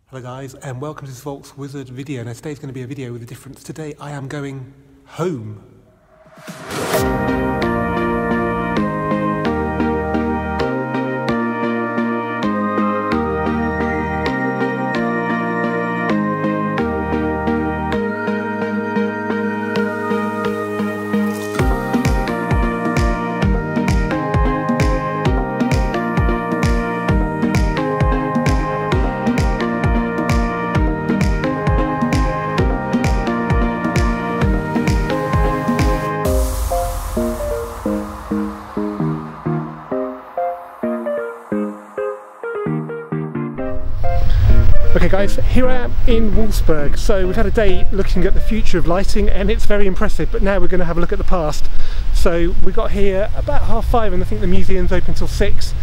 Hello guys, and welcome to this Volks Wizard video. Now today's going to be a video with a difference. Today I am going home. Okay guys, here I am in Wolfsburg. So we've had a day looking at the future of lighting and it's very impressive, but now we're going to have a look at the past. So we got here about 5:30 and I think the museum's open till 6.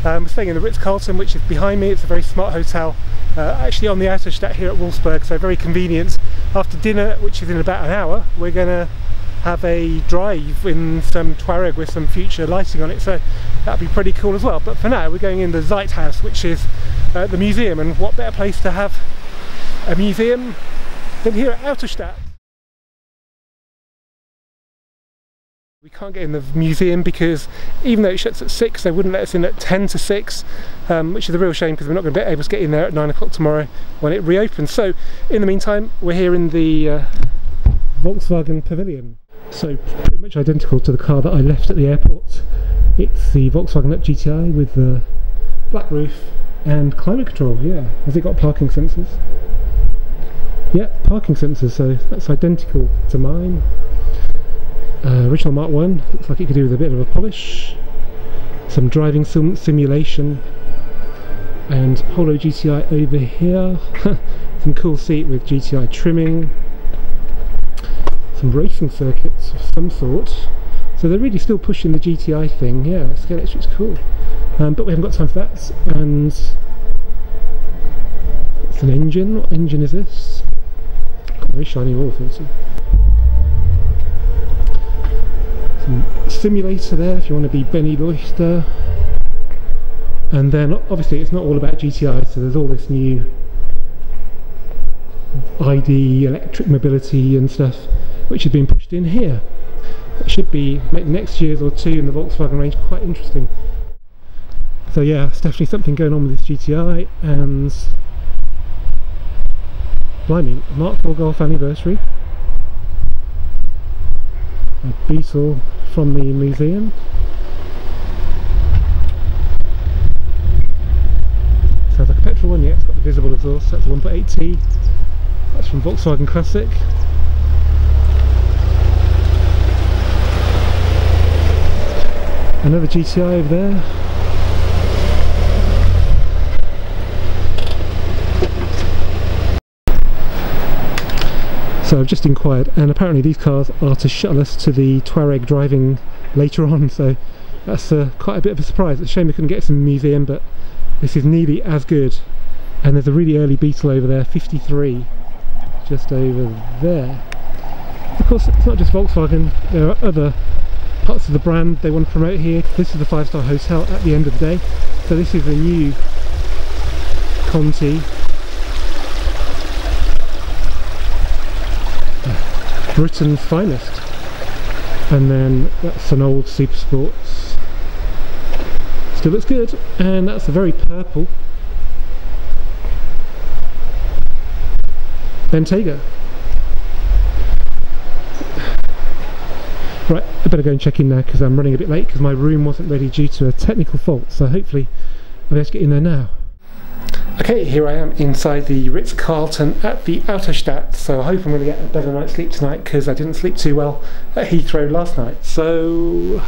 We're staying in the Ritz-Carlton, which is behind me. It's a very smart hotel, actually on the Autostadt here at Wolfsburg, so very convenient. After dinner, which is in about an hour, we're going to have a drive in some Touareg with some future lighting on it, so that'd be pretty cool as well. But for now we're going in the Zeithaus, which is the museum, and what better place to have a museum than here at Autostadt. We can't get in the museum because even though it shuts at 6, they wouldn't let us in at 10 to 6, which is a real shame because we're not going to be able to get in there at 9 o'clock tomorrow when it reopens. So in the meantime, we're here in the Volkswagen Pavilion. So pretty much identical to the car that I left at the airport. It's the Volkswagen Gti with the black roof and climate control. Yeah, has it got parking sensors? Yeah, parking sensors, so that's identical to mine. Original Mark 1, looks like it could do with a bit of a polish. Some driving simulation. And Polo Gti over here. Some cool seat with GTI trimming. Some racing circuits of some sort. So they're really still pushing the GTI thing. Yeah, Scale Electric's cool. But we haven't got time for that. And it's an engine. What engine is this? Got a very shiny oil filter. Some simulator there if you want to be Benny Leuchter. And then obviously it's not all about GTI, so there's all this new ID, electric mobility and stuff, which has been pushed in here. It should be make the next years or two in the Volkswagen range quite interesting. So yeah, it's definitely something going on with this GTI. And blimey, Mark 4 Golf anniversary. A Beetle from the museum. Sounds like a petrol one. Yeah, it's got the visible exhaust. That's a 1.8T. That's from Volkswagen Classic. Another GTI over there. So I've just inquired, and apparently these cars are to shuttle us to the Touareg driving later on, so that's quite a bit of a surprise. It's a shame we couldn't get some museum, but this is nearly as good. And there's a really early Beetle over there, 53, just over there. Of course, it's not just Volkswagen, there are other parts of the brand they want to promote here. This is the 5-star hotel at the end of the day. So this is a new Conti. Britain's finest. And then that's an old Super Sports. Still looks good. And that's a very purple Bentayga. Right, I better go and check in now because I'm running a bit late because my room wasn't ready due to a technical fault, so hopefully I'll be able to get in there now. Okay, here I am inside the Ritz-Carlton at the Autostadt, so I hope I'm going to get a better night's sleep tonight because I didn't sleep too well at Heathrow last night. So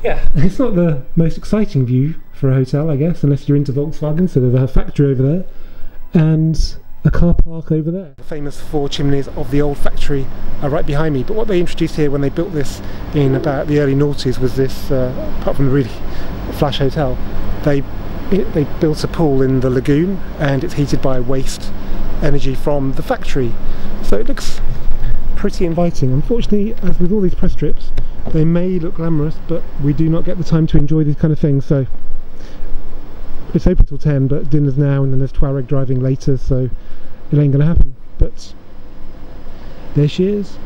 yeah, it's not the most exciting view for a hotel, I guess, unless you're into Volkswagen. So there's a factory over there and a car park over there. The famous 4 chimneys of the old factory are right behind me, but what they introduced here when they built this in about the early noughties was this, apart from the really flash hotel, they built a pool in the lagoon and it's heated by waste energy from the factory. So it looks pretty inviting. Unfortunately, as with all these press trips, they may look glamorous, but we do not get the time to enjoy these kind of things. So it's open till 10, but dinner's now and then there's Touareg driving later, so it ain't gonna happen. But there she is.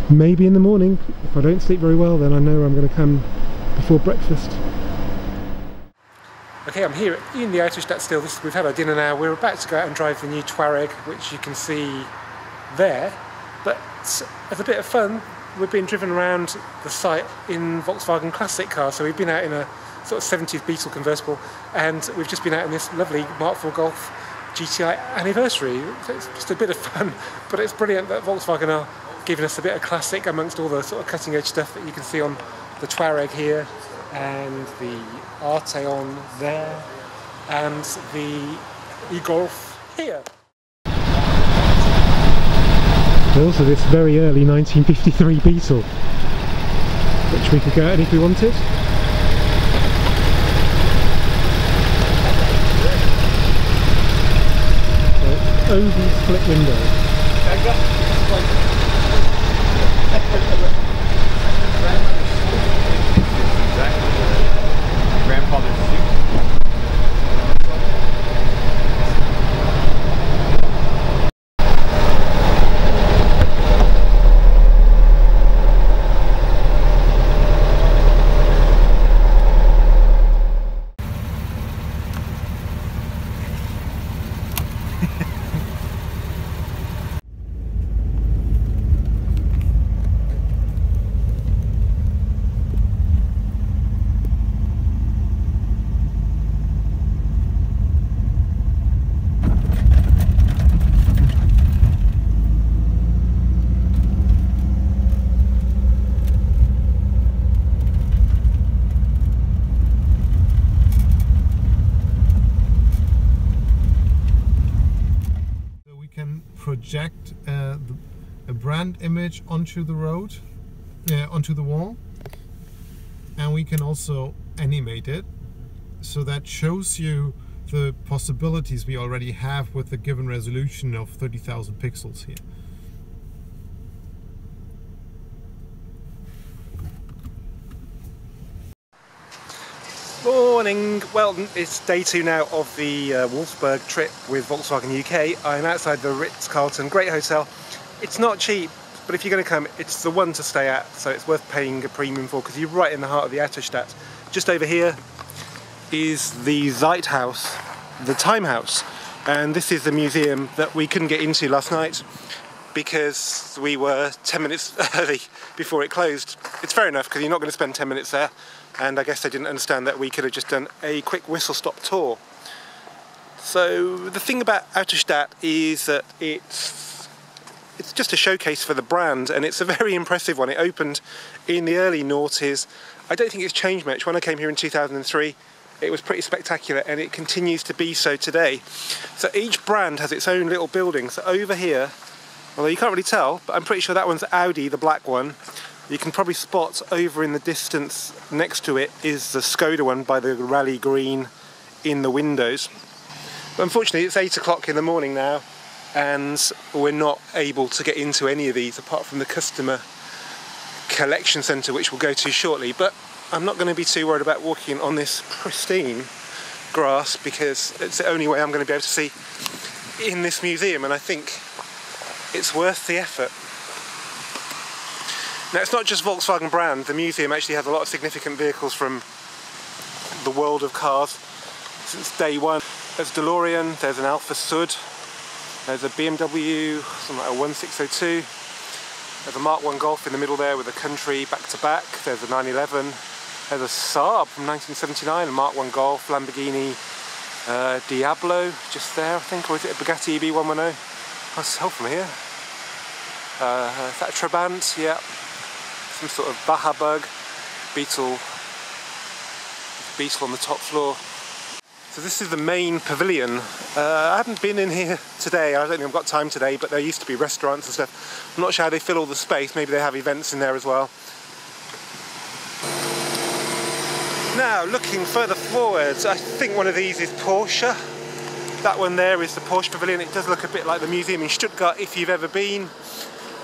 Maybe in the morning, if I don't sleep very well, then I know I'm going to come before breakfast. Okay, I'm here in the Autostadt still. We've had our dinner now. We're about to go out and drive the new Touareg, which you can see there. But as a bit of fun, we've been driven around the site in Volkswagen classic cars. So we've been out in a sort of 70s Beetle convertible, and we've just been out in this lovely Mark IV Golf GTI anniversary. So it's just a bit of fun, but it's brilliant that Volkswagen are giving us a bit of classic amongst all the sort of cutting edge stuff that you can see on the Touareg here, and the Arteon there, and the e-Golf here. Also this very early 1953 Beetle, which we could go at if we wanted. So, Audi split window. Project a brand image onto the road, onto the wall, and we can also animate it, so that shows you the possibilities we already have with the given resolution of 30,000 pixels here. Morning! Well, it's day 2 now of the Wolfsburg trip with Volkswagen UK. I'm outside the Ritz-Carlton, great hotel. It's not cheap, but if you're going to come, it's the one to stay at, so it's worth paying a premium for, because you're right in the heart of the Autostadt. Just over here is the Zeithaus, the Time House, and this is the museum that we couldn't get into last night because we were 10 minutes early before it closed. It's fair enough, because you're not going to spend 10 minutes there. And I guess they didn't understand that we could have just done a quick whistle-stop tour. So the thing about Autostadt is that it's just a showcase for the brand, and it's a very impressive one. It opened in the early noughties. I don't think it's changed much. When I came here in 2003, it was pretty spectacular, and it continues to be so today. So each brand has its own little building. So over here, although you can't really tell, but I'm pretty sure that one's Audi, the black one. You can probably spot over in the distance next to it is the Skoda one by the rally green in the windows. But unfortunately it's 8 o'clock in the morning now, and we're not able to get into any of these apart from the customer collection centre, which we'll go to shortly. But I'm not going to be too worried about walking on this pristine grass, because it's the only way I'm going to be able to see in this museum, and I think it's worth the effort. Now, it's not just Volkswagen brand. The museum actually has a lot of significant vehicles from the world of cars since day one. There's a DeLorean, there's an Alfa Sud, there's a BMW, something like a 1602, there's a Mark I Golf in the middle there with a Country back to back, there's a 911, there's a Saab from 1979, a Mark I Golf, Lamborghini Diablo just there I think, or is it a Bugatti EB110? Can't tell from here. Is that a Trabant? Yeah. Some sort of Baja Bug, Beetle on the top floor. So this is the main pavilion. I haven't been in here today, I don't think I've got time today, but there used to be restaurants and stuff. I'm not sure how they fill all the space, maybe they have events in there as well. Now, looking further forwards, I think one of these is Porsche. That one there is the Porsche Pavilion. It does look a bit like the museum in Stuttgart if you've ever been.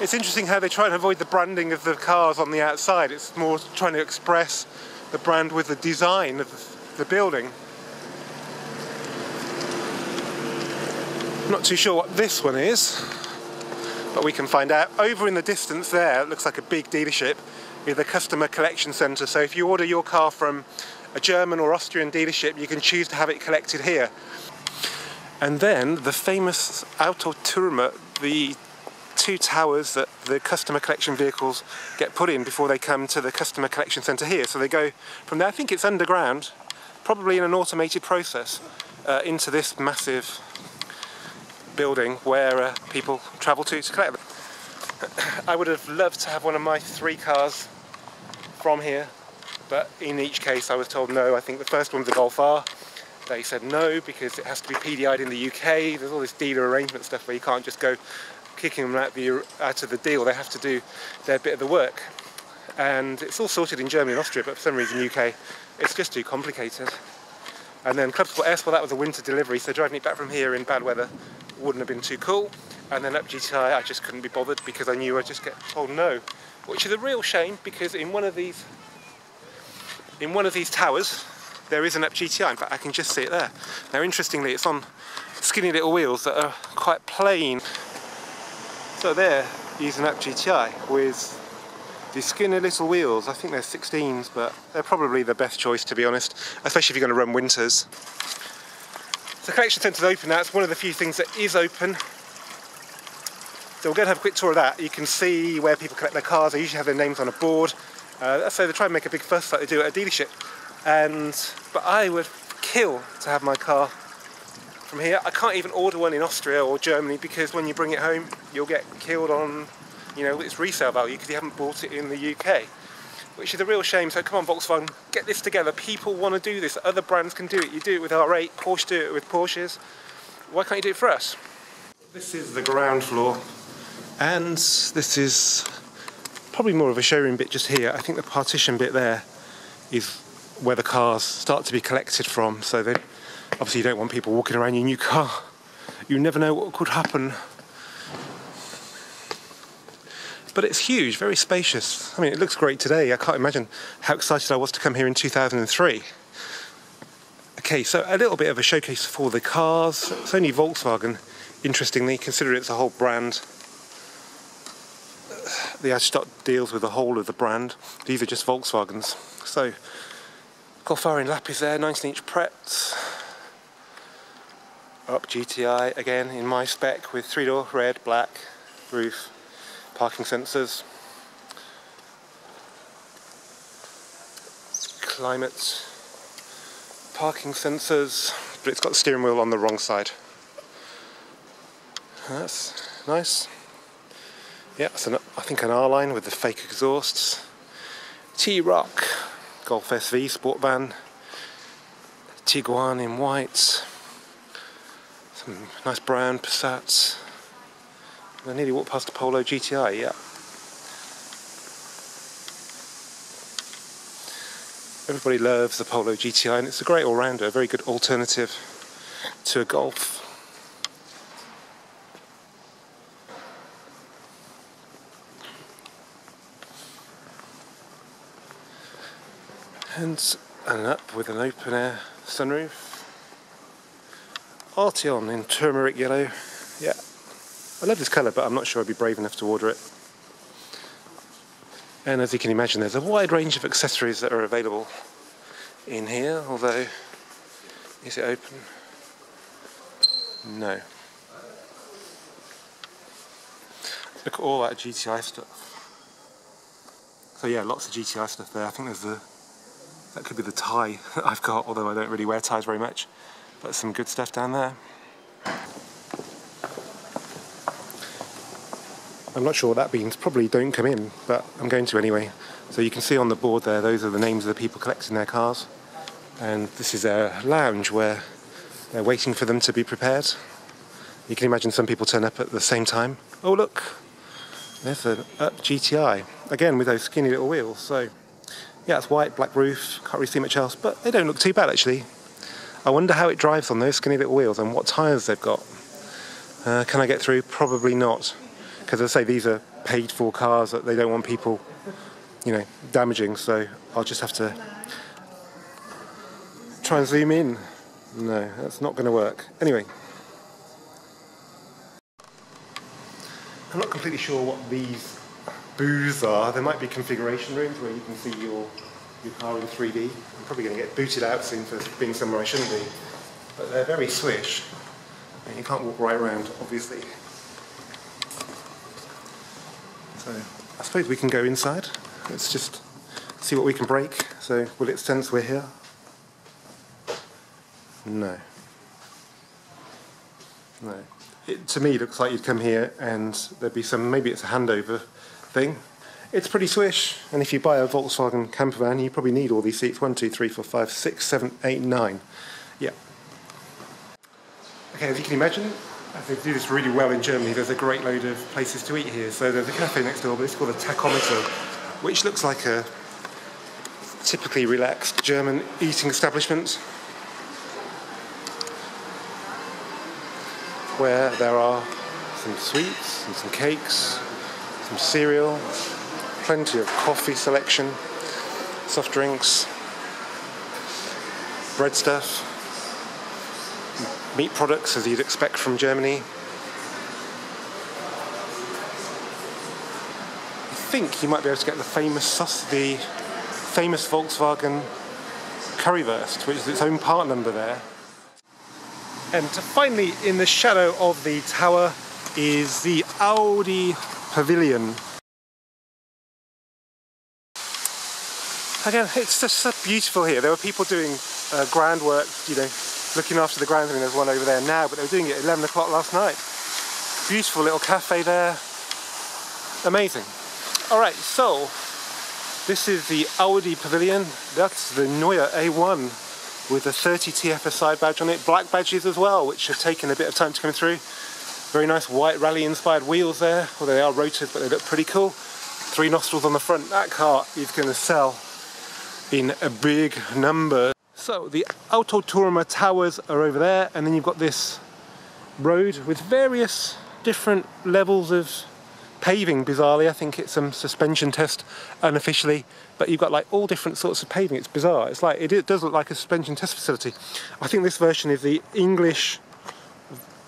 It's interesting how they try and avoid the branding of the cars on the outside. It's more trying to express the brand with the design of the building. not too sure what this one is, but we can find out. Over in the distance there, it looks like a big dealership, is the customer collection centre. So if you order your car from a German or Austrian dealership, you can choose to have it collected here. And then the famous Autotürme, the two towers that the customer collection vehicles get put in before they come to the customer collection centre here. So they go from there, I think it's underground, probably in an automated process, into this massive building where people travel to collect them. I would have loved to have one of my 3 cars from here, but in each case I was told no. I think the first one's a Golf R. They said no because it has to be PDI'd in the UK. There's all this dealer arrangement stuff where you can't just go kicking them out of the deal. They have to do their bit of the work. And it's all sorted in Germany and Austria, but for some reason UK, it's just too complicated. And then Club Sport S, well, that was a winter delivery, so driving it back from here in bad weather wouldn't have been too cool. And then up GTI, I just couldn't be bothered because I knew I'd just get told no, which is a real shame because in one of these towers there is an up GTI. In fact, I can just see it there. Now, interestingly, it's on skinny little wheels that are quite plain. So there is an up GTI with these skinny little wheels. I think they're 16s, but they're probably the best choice, to be honest, especially if you're going to run winters. So the collection centre's open now. It's one of the few things that is open. So we're going to have a quick tour of that. You can see where people collect their cars. They usually have their names on a board. So they try and make a big fuss like they do at a dealership. But I would kill to have my car from here. I can't even order one in Austria or Germany because when you bring it home, you'll get killed on, you know, its resale value because you haven't bought it in the UK, which is a real shame. So come on, Volkswagen, get this together. People want to do this. Other brands can do it. You do it with R8, Porsche do it with Porsches. Why can't you do it for us? This is the ground floor, and this is probably more of a showroom bit just here. I think the partition bit there is where the cars start to be collected from. So obviously you don't want people walking around your new car. You never know what could happen. But it's huge, very spacious. I mean, it looks great today. I can't imagine how excited I was to come here in 2003. Okay, so a little bit of a showcase for the cars. It's only Volkswagen, interestingly, considering it's a whole brand. The Autostadt deals with the whole of the brand. These are just Volkswagens. So, Golf R in Lapis there, 19-inch prepped. Up GTI, again, in my spec, with 3-door, red, black, roof. Parking sensors, climate, parking sensors, but it's got the steering wheel on the wrong side. That's nice. Yeah, it's I think an R-line with the fake exhausts. T-Rock, Golf SV sport van, Tiguan in white, some nice brown Passats. I nearly walked past a Polo Gti, yeah. Everybody loves the Polo Gti, and it's a great all-rounder, a very good alternative to a Golf. And an up with an open-air sunroof. Arteon in turmeric yellow, yeah. I love this colour, but I'm not sure I'd be brave enough to order it. And as you can imagine, there's a wide range of accessories that are available in here, although, is it open? No. Look at all that GTI stuff. So yeah, lots of GTI stuff there. I think that could be the tie that I've got, although I don't really wear ties very much. But some good stuff down there. I'm not sure what that means, probably don't come in, but I'm going to anyway. So you can see on the board there, those are the names of the people collecting their cars. And this is a lounge where they're waiting for them to be prepared. You can imagine some people turn up at the same time. Oh look, there's an up GTI, again with those skinny little wheels. So yeah, it's white, black roof, can't really see much else, but they don't look too bad actually. I wonder how it drives on those skinny little wheels and what tyres they've got. Can I get through? Probably not. Because as I say, these are paid for cars that they don't want people, you know, damaging, so I'll just have to try and zoom in. No, that's not going to work. Anyway, I'm not completely sure what these booths are. There might be configuration rooms where you can see your car in 3D. I'm probably going to get booted out soon for being somewhere I shouldn't be. But they're very swish. And you can't walk right around, obviously. So I suppose we can go inside. Let's just see what we can break. So will it sense we're here? No. No. It, to me, looks like you'd come here and there'd be some, maybe it's a handover thing. It's pretty swish, and if you buy a Volkswagen camper van, you probably need all these seats. 1, 2, 3, 4, 5, 6, 7, 8, 9. Yeah. Okay, as you can imagine, as they do this really well in Germany, there's a great load of places to eat here. So there's a cafe next door, but it's called a tachometer, which looks like a typically relaxed German eating establishment, where there are some sweets and some cakes, some cereal, plenty of coffee selection, soft drinks, bread stuff, meat products as you'd expect from Germany. I think you might be able to get the famous Volkswagen currywurst, which is its own part number there. And finally, in the shadow of the tower is the Audi Pavilion. Again, it's just so beautiful here. There were people doing groundwork, you know, looking after the grounds. I mean, there's one over there now, but they were doing it at 11 o'clock last night. Beautiful little cafe there. Amazing. Alright, so this is the Audi Pavilion. That's the Neue A1 with a 30 TFSI badge on it. Black badges as well, which have taken a bit of time to come through. Very nice white rally inspired wheels there, although they are rotored, but they look pretty cool. 3 nostrils on the front. That car is going to sell in a big number. So the Autoturma towers are over there, and then you've got this road with various different levels of paving. Bizarrely, I think it's some suspension test unofficially, but you've got like all different sorts of paving. It's bizarre. It's like it does look like a suspension test facility. I think this version is the English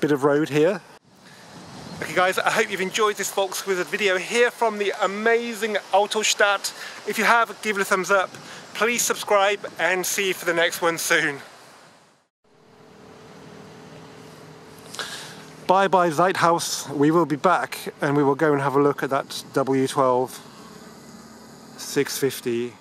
bit of road here. Okay guys, I hope you've enjoyed this Volkswagen video here from the amazing Autostadt. If you have, give it a thumbs up. Please subscribe and see you for the next one soon. Bye bye Zeithaus. We will be back and we will go and have a look at that W12 650